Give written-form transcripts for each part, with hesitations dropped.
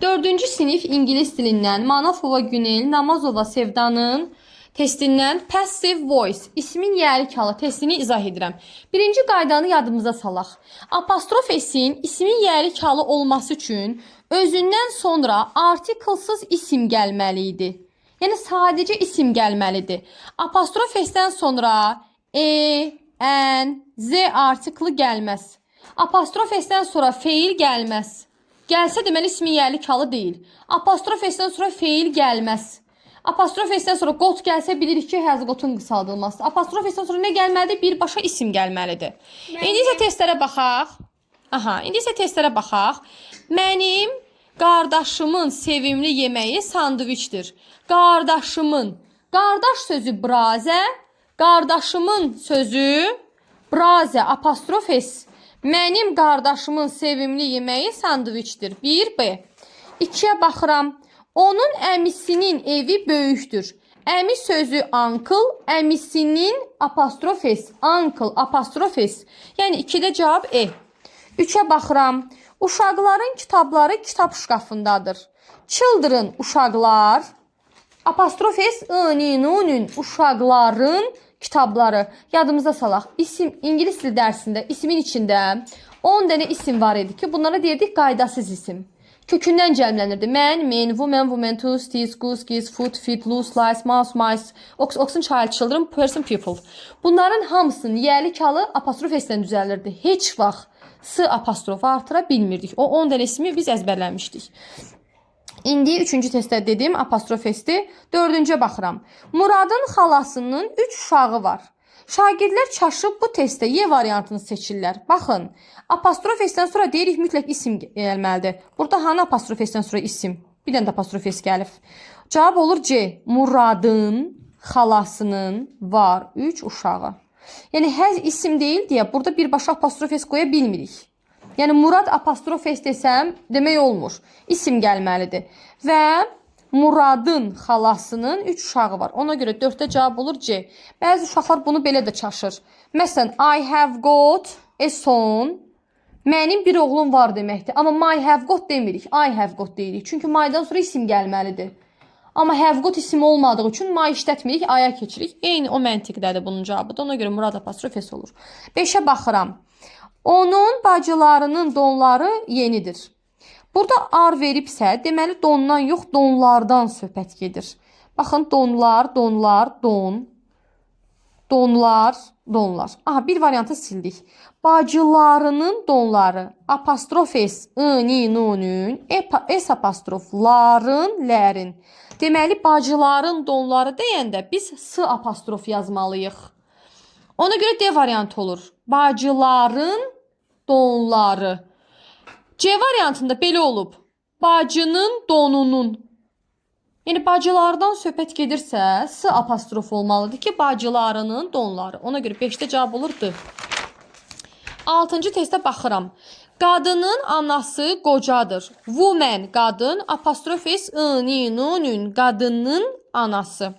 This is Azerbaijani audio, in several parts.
4-cü sinif ingilis dilindən Manafova Günel, Namazova Sevdanın testindən passive voice, ismin yəlik halı testini izah edirəm. Birinci qaydanı yadımıza salaq. Apostrof S-in ismin yəlik halı olması üçün özündən sonra artiklsız isim gəlməli idi. Yəni sadəcə isim gəlməlidir. Apostrof S-dən sonra N, Z artiklı gəlməz. Apostrof S-dən sonra feil gəlməz. Gəlsə deməli ismin yəlik halı deyil. Apostrof S-dən sonra feil gəlməz. Apostrof S-dən sonra qot gəlsə bilirik ki, həzqotun qısaldılması. Apostrof S-dən sonra nə gəlməlidir? Birbaşa isim gəlməlidir. İndi isə testlərə baxaq. İndi isə testlərə baxaq. Mənim qardaşımın sevimli yeməyi sandviçdir. Qardaşımın. Qardaş sözü brazə. Qardaşımın sözü brazə. Apostrof S. Mənim qardaşımın sevimli yeməyi sandviçdir. 1B. 2-yə baxıram. Onun əmisinin evi böyükdür. Əmi sözü uncle, əmisinin apostrof S. Uncle, apostrof S. Yəni 2-də cavab E. 3-ə baxıram. Uşaqların kitabları kitab şkafındadır. Children, uşaqlar. Apostrof S, ın, uşaqların kitabları. Yadımıza salaq. İsim, ingilis dili dərsində ismin içində 10 dənə isim var idi ki, bunlara deyirdik qaydasız isim. Kökündən cəmlənirdi. Mən, men, woman, woman, two, stis, goose, geese, foot, feet, loose, lice, mouse, mice, oxen, child, children, person, people. Bunların hamısının yəlik halı apostrof S-dən düzəlirdi. Heç vaxt S apostrofu artıra bilmirdik. O 10 dənə ismi biz əzbərləmişdik. İndi 3-cü testdə dedim apostrof S-dir. 4-cüyə baxıram. Muradın xalasının 3 uşağı var. Şagirdlər çaşıb bu testdə Y variantını seçirlər. Baxın, apostrof S-dən sonra deyirik mütləq isim gəlməlidir. Burada hanı apostrof S-dən sonra isim? Bir dənə də apostrof S gəlib. Cavab olur C. Muradın xalasının var 3 uşağı. Yəni həz isim deyil deyə burada birbaşa apostrof S qoya bilmirik. Yəni Murad apostrof S desəm demək olmur. İsim gəlməlidir. Və Muradın xalasının 3 uşağı var. Ona görə 4-də cavab olur C. Bəzi uşaqlar bunu belə də çaşır. Məsələn, I have got a son. Mənim bir oğlum var deməkdir. Amma my have got demirik. I have got deyirik. Çünki my'dan sonra isim gəlməlidir. Amma have got isim olmadığı üçün my işlətmirik, I-ya keçirik. Eyni o məntiqdədir bunun cavabı da. Ona görə Murad apostrof S olur. 5-ə baxıram. Onun bacılarının donları yenidir. Burada ar veribsə, deməli dondan yox, donlardan söhbət gedir. Baxın, donlar, donlar, don. Donlar, donlar. Aha, bir variantı sildik. Bacılarının donları. Apostrof S, ın, nunun, S apostrofların, lərin. Deməli, bacıların donları deyəndə biz S apostrof yazmalıyıq. Ona görə D variantı olur. Bacıların donları. C variantında belə olub. Bacının donunun. Yəni bacılardan söhbət gedirsə, S apostrof olmalıdır ki, bacılarının donları. Ona görə 5-də cavab olur D. 6-cı testə baxıram. Qadının anası qocadır. Woman, qadın, apostrof S, ın, qadının anası.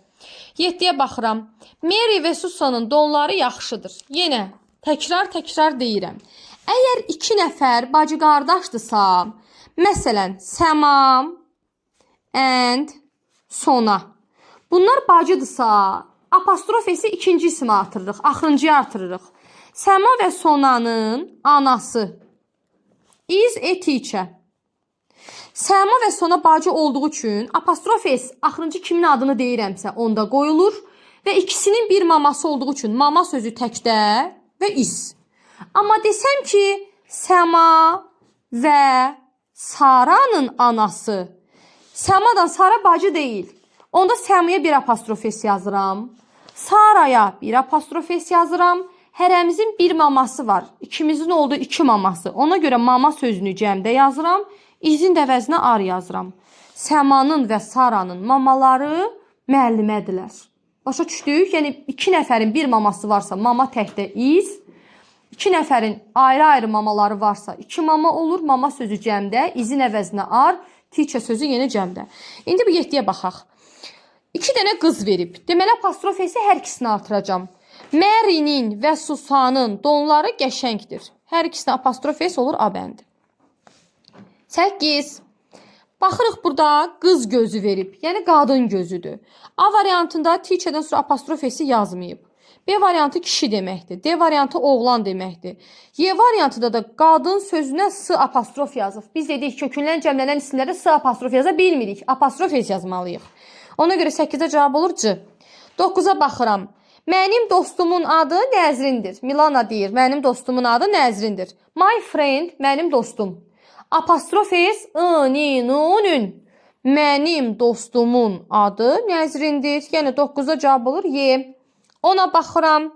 7-yə baxıram. Mary və Susanın donları yaxşıdır. Yenə təkrar deyirəm. Əgər 2 nəfər bacı qardaşdırsa, məsələn, Səma and Sona. Bunlar bacıdırsa, apostrof S-i ikinci ismə artırırıq, axırıncıya artırırıq. Səma və Sonanın anası is a teacher. Səma və Sona bacı olduğu üçün apostrof S axırıncı kimin adını deyirəmsə onda qoyulur və ikisinin bir maması olduğu üçün mama sözü təkdə və is. Amma desəm ki, Səma və Saranın anası. Səmadan Sara bacı deyil. Onda Səmaya bir apostrof S yazıram. Saraya bir apostrof S yazıram. Hərəmizin bir maması var. İkimizin olduğu 2 maması. Ona görə mama sözünü cəmdə yazıram. İzin də əvəzinə ar yazıram. Səmanın və Saranın mamaları müəllimədilər. Başa düşdük? Yəni 2 nəfərin bir maması varsa mama təkdə iz. 2 nəfərin ayrı-ayrı mamaları varsa 2 mama olur. Mama sözü cəmdə, izin əvəzinə ar, teacher sözü yenə cəmdə. İndi bu 7-yə baxaq. 2 dənə qız verib. Deməli apostrof S-i hər ikisini artıracam. Mary'nin və Susanın donları qəşəngdir. Hər ikisinə apostrof S olur A bəndi. 8. Baxırıq burada qız gözü verib. Yəni qadın gözüdür. A variantında teacherdən sonra apostrof s yazmayıb. B variantı kişi deməkdir. D variantı oğlan deməkdir. Y variantında da qadın sözünə s apostrof yazıb. Biz dedik kökündən cəmlənən isimlərdə s apostrof yaza bilmirik. Apostrof s yazmalıyıq. Ona görə 8-də cavab olur C. 9-a baxıram. Mənim dostumun adı Nəzrindir. Milana deyir, mənim dostumun adı Nəzrindir. My friend, mənim dostum. Apostrof s, n. Mənim dostumun adı Nəzrindir. Yəni 9-da cavab olur Y. Ona baxıram.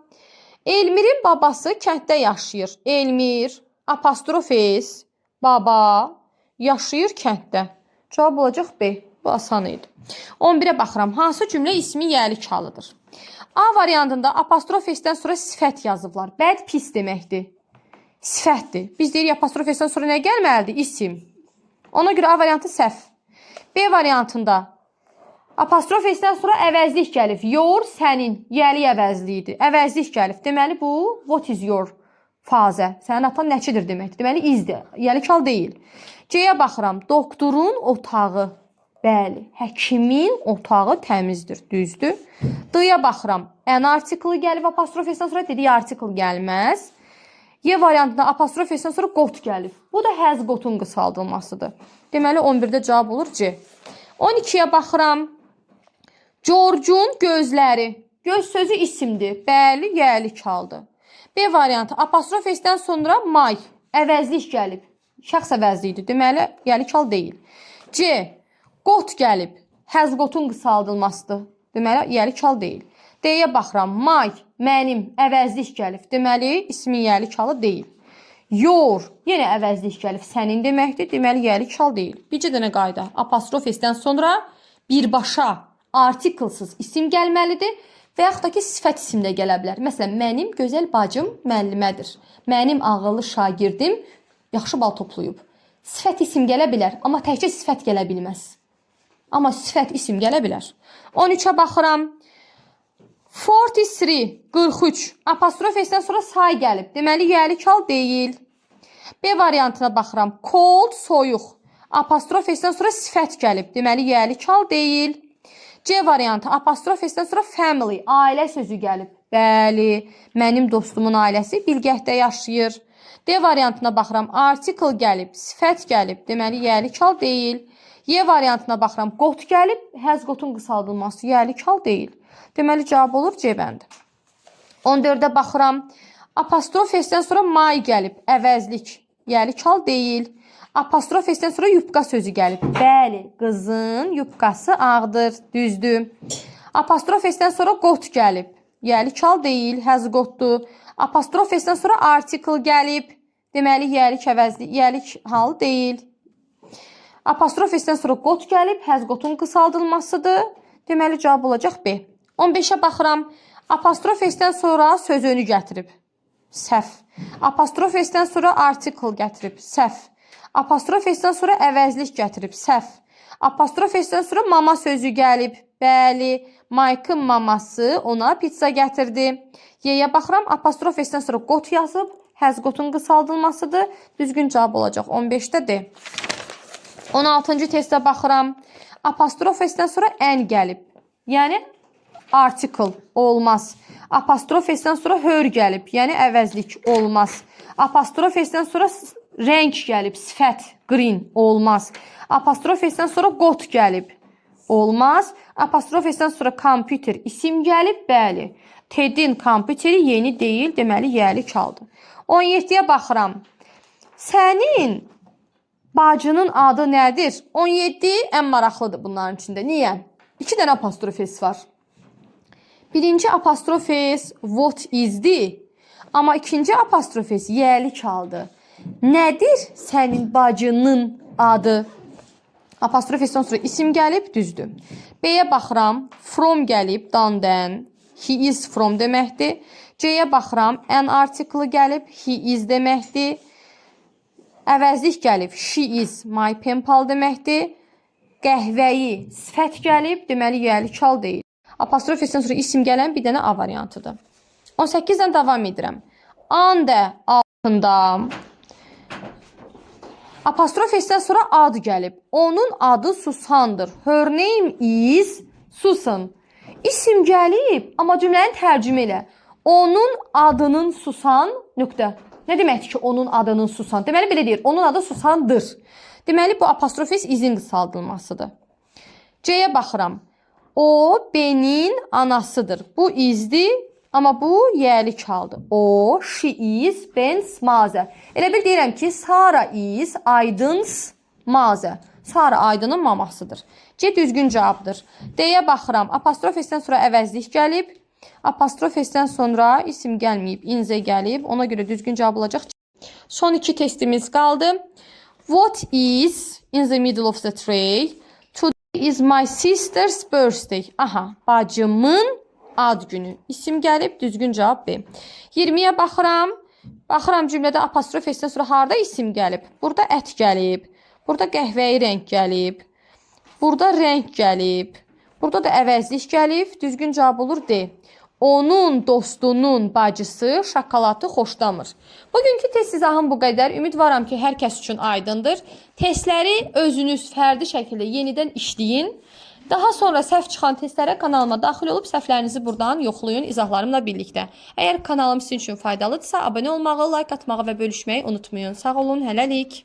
Elmir'in babası kənddə yaşayır. Elmir, apostrof s, baba, yaşayır kənddə. Cavab olacaq B. Bu asan idi. 11-ə baxıram. Hansı cümlə ismi yəlik halıdır? A variantında apostrof s-dən sonra sifət yazıblar. Bəd pis deməkdir. Sifətdir. Biz deyirik apostrof s-dən sonra nə gəlməlidir? İsim. Ona görə A variantı səhv. B variantında apostrof s-dən sonra əvəzlik gəlib. Your, sənin, yəli əvəzliyidir. Əvəzlik gəlib. Deməli bu what is your fazə. Sənin atan nəçidir deməkdir. Deməli izdir. Yəlik hal deyil. C-yə baxıram. Doktorun otağı. Bəli, həkimin otağı təmizdir, düzdür. D-yə baxıram. N artiklı gəlib apostrof s-dən sonra dediyi artikl gəlməz. Y variantında apostrof s-dən sonra got gəlib. Bu da has gotun qısaldılmasıdır. Deməli 11-də cavab olur C. 12-yə baxıram. George'un gözləri. Göz sözü isimdir. Bəli, yəlik haldı. B variantı apostrof s-dən sonra my. Əvəzlik gəlib. Şəxs əvəzliyidir. Deməli, yəlik hal deyil. C. Got gəlib. Has gotun qısaldılmasıdır. Deməli, yəlik hal deyil. D-yə baxıram. My, mənim, əvəzlik gəlib. Deməli, ismin yəlik halı deyil. Your, yenə əvəzlik gəlib. Sənin deməkdir. Deməli, yəlik hal deyil. Bircə dənə qayda. Apostrof s-dən sonra birbaşa, artiklsız isim gəlməlidir və yaxud da ki, sifət isim də gələ bilər. Məsələn, mənim gözəl bacım müəllimədir. Mənim ağıllı şagirdim yaxşı bal toplayıb. Sifət isim gələ bilər, amma təkcə sifət gələ bilməz. Amma sifət isim gələ bilər. 13-ə baxıram. 43, 43. Apostrof s-dən sonra say gəlib. Deməli, yəlik hal deyil. B variantına baxıram. Cold, soyuq. Apostrof s-dən sonra sifət gəlib. Deməli, yəlik hal deyil. C variantı. Apostrof s-dən sonra family, ailə sözü gəlib. Bəli, mənim dostumun ailəsi Bilgəhdə yaşayır. D variantına baxıram. Article gəlib, sifət gəlib. Deməli, yəlik hal deyil. Y variantına baxıram. Got gəlib, has gotun qısaldılması yəlik hal deyil. Deməli, cavab olur C bəndi. 14-də baxıram. Apostrof s-dən sonra my gəlib, əvəzlik, yəlik hal deyil. Apostrof s-dən sonra yubqa sözü gəlib. Bəli, qızın yubqası ağdır, düzdür. Apostrof s-dən sonra got gəlib. Yəlik hal deyil, has gotdur. Apostrof s-dən sonra article gəlib. Deməli, yəlik hal deyil. Apostrof s-dən sonra got gəlib, has gotun qısaldılmasıdır. Deməli, cavab olacaq B. 15-ə baxıram. Apostrof s-dən sonra söz önü gətirib. Səhv. Apostrof s-dən sonra article gətirib. Səhv. Apostrof s-dən sonra əvəzlik gətirib. Səhv. Apostrof s-dən sonra mama sözü gəlib. Bəli, Mike'ın maması ona pizza gətirdi. Y-yə baxıram. Apostrof s-dən sonra got yazıb. Has gotun qısaldılmasıdır. Düzgün cavab olacaq. 15-də D. 16-cı testə baxıram. Apostrof s-dən sonra n gəlib. Yəni, article olmaz. Apostrof s-dən sonra hör gəlib. Yəni, əvəzlik olmaz. Apostrof s-dən sonra rəng gəlib. Sifət, green olmaz. Apostrof s-dən sonra got gəlib. Olmaz. Apostrof s-dən sonra computer isim gəlib. Bəli. Ted'in kompüteri yeni deyil. Deməli, yəlik haldı. 17-yə baxıram. Sənin bacının adı nədir? 17 ən maraqlıdır bunların içində. Niyə? 2 dənə apostrof s var. Birinci apostrof s what is-dir. Amma ikinci apostrof s yəlik haldı. Nədir sənin bacının adı? Apostrof s-dən sonra isim gəlib, düzdür. B-yə baxıram. From gəlib, dan-dən. He is from deməkdir. C-yə baxıram. An article gəlib, he is deməkdir. Əvəzlik gəlib, she is, my pen pal deməkdir. Qəhvəyi, sifət gəlib, deməli, yəlik hal deyil. Apostrof s-dən sonra isim gələn bir dənə A variantıdır. 18-dən davam edirəm. An da altında Apostrof S-dən sonra ad gəlib. Onun adı Susandır. Her name is Susan. İsim gəlib, amma cümləni tərcümə elə. Onun adının Susan, nöqtə. Nə deməkdir ki, onun adının Susan? Deməli, belə deyir, onun adı Susandır. Deməli, bu apostrof S izin qısaldılmasıdır. C-yə baxıram. O, Benin anasıdır. Bu izdir, amma bu yəlik haldır. O, she is, Ben's mother. Elə bil deyirəm ki, Sara is, Aydın's mother. Sara Aydının mamasıdır. C düzgün cavabdır. D-yə baxıram. Apostrof S-dən sonra əvəzlik gəlib. Apostrof S-dən sonra isim gəlməyib, inzə gəlib. Ona görə düzgün cavab olacaq. Son 2 testimiz qaldı. What is in the middle of the tray? Today is my sister's birthday. Aha, bacımın ad günü. İsim gəlib, düzgün cavab B. 20-yə baxıram. Baxıram cümlədə apostrof S-dən sonra harda isim gəlib? Burada ət gəlib. Burada qəhvəyi rəng gəlib. Burada rəng gəlib. Burada da əvəzlik gəlib. Düzgün cavab olur D. Onun dostunun bacısı şokoladı xoşlamır. Bugünkü test izahım bu qədər. Ümidvaram ki, hər kəs üçün aydındır. Testləri özünüz fərdi şəkildə yenidən işləyin. Daha sonra səhv çıxan testlərə kanalıma daxil olub səhvlərinizi buradan yoxlayın izahlarımla birlikdə. Əgər kanalım sizin üçün faydalıdırsa, abunə olmağı, like atmağı və bölüşməyi unutmayın. Sağ olun, hələlik.